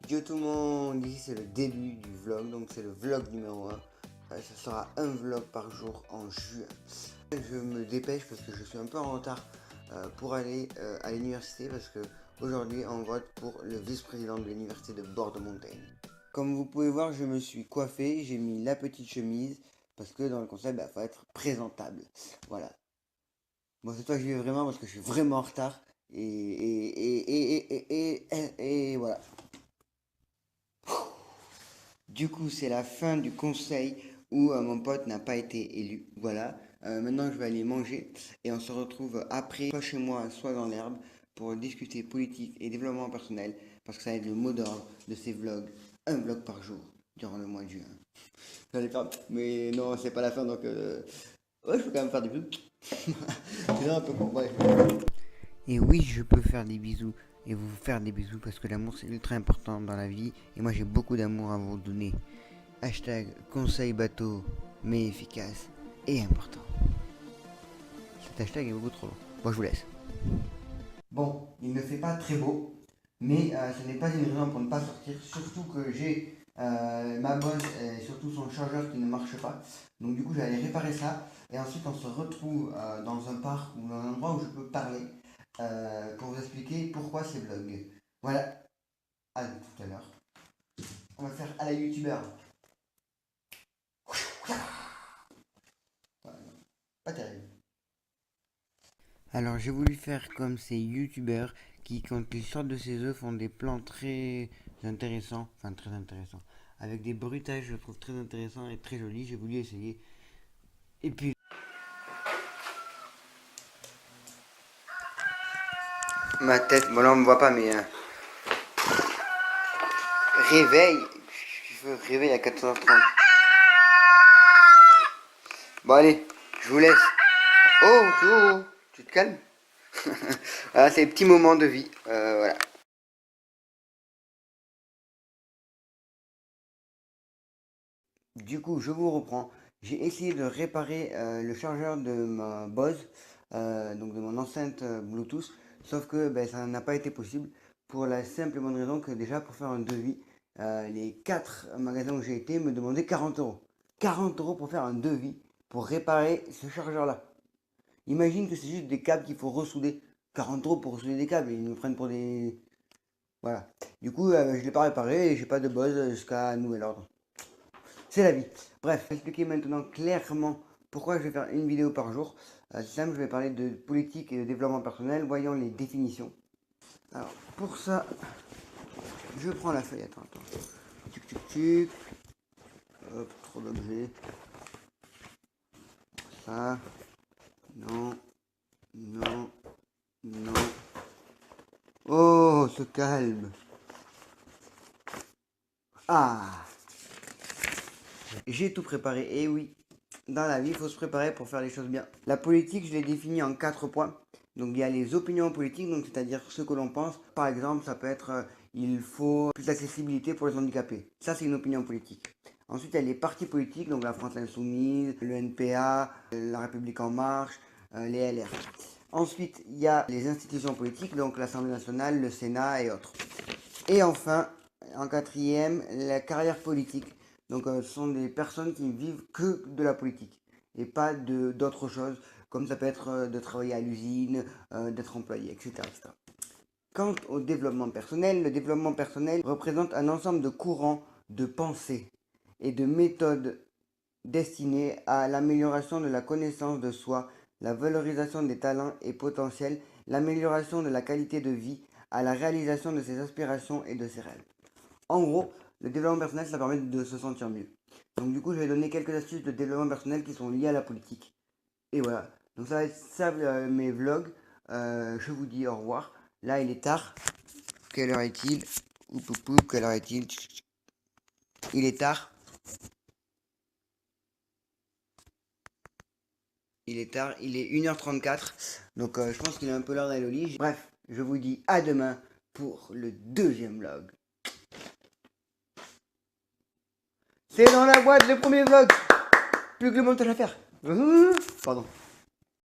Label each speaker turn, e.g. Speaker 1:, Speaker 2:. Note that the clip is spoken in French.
Speaker 1: Yo tout le monde, ici c'est le début du vlog, donc c'est le vlog numéro 1. Ça sera un vlog par jour en juin. Je me dépêche parce que je suis un peu en retard pour aller à l'université parce que aujourd'hui on vote pour le vice-président de l'université de Bordeaux-Montaigne. Comme vous pouvez voir, je me suis coiffé, j'ai mis la petite chemise parce que dans le concept, il faut être présentable. Voilà. Bon, c'est toi que je vais vraiment parce que je suis vraiment en retard et voilà. Du coup, c'est la fin du conseil où mon pote n'a pas été élu. Voilà. Maintenant, je vais aller manger et on se retrouve après, soit chez moi, soit dans l'herbe, pour discuter politique et développement personnel, parce que ça va être le mot d'ordre de ces vlogs, un vlog par jour durant le mois de juin. J'allais faire, mais non, c'est pas la fin, donc ouais, je peux quand même faire des bisous. C'est un peu con, bref. Et oui, je peux faire des bisous et vous faire des bisous parce que l'amour c'est ultra important dans la vie et moi j'ai beaucoup d'amour à vous donner. Hashtag conseil bateau, mais efficace et important. Cet hashtag est beaucoup trop long. Bon, je vous laisse. Bon, il ne fait pas très beau, mais ce n'est pas une raison pour ne pas sortir, surtout que j'ai ma bosse et surtout son chargeur qui ne marche pas. Donc du coup, je vais aller réparer ça et ensuite on se retrouve dans un parc ou dans un endroit où je peux parler pour vous expliquer pourquoi ces vlogs. Voilà, à tout à l'heure. On va faire à la youtubeur. Pas terrible. Alors j'ai voulu faire comme ces youtubeurs qui quand ils sortent de ces œufs font des plans très intéressants, enfin très intéressants, avec des bruitages je trouve très intéressants et très jolis, j'ai voulu essayer. Et puis ma tête, bon là on me voit pas mais réveil, je veux réveil à 14h30. Bon allez, je vous laisse. Oh, tu te calmes. Voilà, c'est les petits moments de vie, voilà. Du coup, je vous reprends. J'ai essayé de réparer le chargeur de ma Bose, donc de mon enceinte Bluetooth, sauf que ben, ça n'a pas été possible pour la simple et bonne raison que déjà pour faire un devis, les 4 magasins où j'ai été me demandaient 40 euros. 40 euros pour faire un devis pour réparer ce chargeur-là. Imagine que c'est juste des câbles qu'il faut ressouder. 40 euros pour ressouder des câbles, ils me prennent pour des... Voilà. Du coup, je ne l'ai pas réparé et j'ai pas de Bose jusqu'à nouvel ordre. C'est la vie. Bref, je vais expliquer maintenant clairement pourquoi je vais faire une vidéo par jour. C'est simple, je vais parler de politique et de développement personnel. Voyons les définitions. Alors, pour ça, je prends la feuille. Attends. Tuc. Hop, trop d'objets. Ça. Non. Oh, se calme. Ah, j'ai tout préparé. Et oui, dans la vie, il faut se préparer pour faire les choses bien. La politique, je l'ai définie en 4 points. Donc il y a les opinions politiques, donc c'est-à-dire ce que l'on pense. Par exemple, ça peut être il faut plus d'accessibilité pour les handicapés. Ça, c'est une opinion politique. Ensuite, il y a les partis politiques, donc la France Insoumise, le NPA, la République En Marche, les LR. Ensuite, il y a les institutions politiques, donc l'Assemblée nationale, le Sénat et autres. Et enfin, en quatrième, la carrière politique. Donc ce sont des personnes qui vivent que de la politique et pas d'autres choses, comme ça peut être de travailler à l'usine, d'être employé, etc. Quant au développement personnel, le développement personnel représente un ensemble de courants de pensée et de méthodes destinées à l'amélioration de la connaissance de soi, la valorisation des talents et potentiels, l'amélioration de la qualité de vie, à la réalisation de ses aspirations et de ses rêves. En gros, le développement personnel, ça permet de se sentir mieux. Donc du coup, je vais donner quelques astuces de développement personnel qui sont liées à la politique. Et voilà. Donc ça va être ça mes vlogs. Je vous dis au revoir. Là, il est tard. Quelle heure est-il? Quelle heure est-il? Il est tard. Il est tard. Il est 1h34. Donc je pense qu'il est un peu l'heure d'aller au lit. Bref, je vous dis à demain pour le deuxième vlog. C'est dans la boîte le premier vlog. Plus que le montage à faire. Pardon.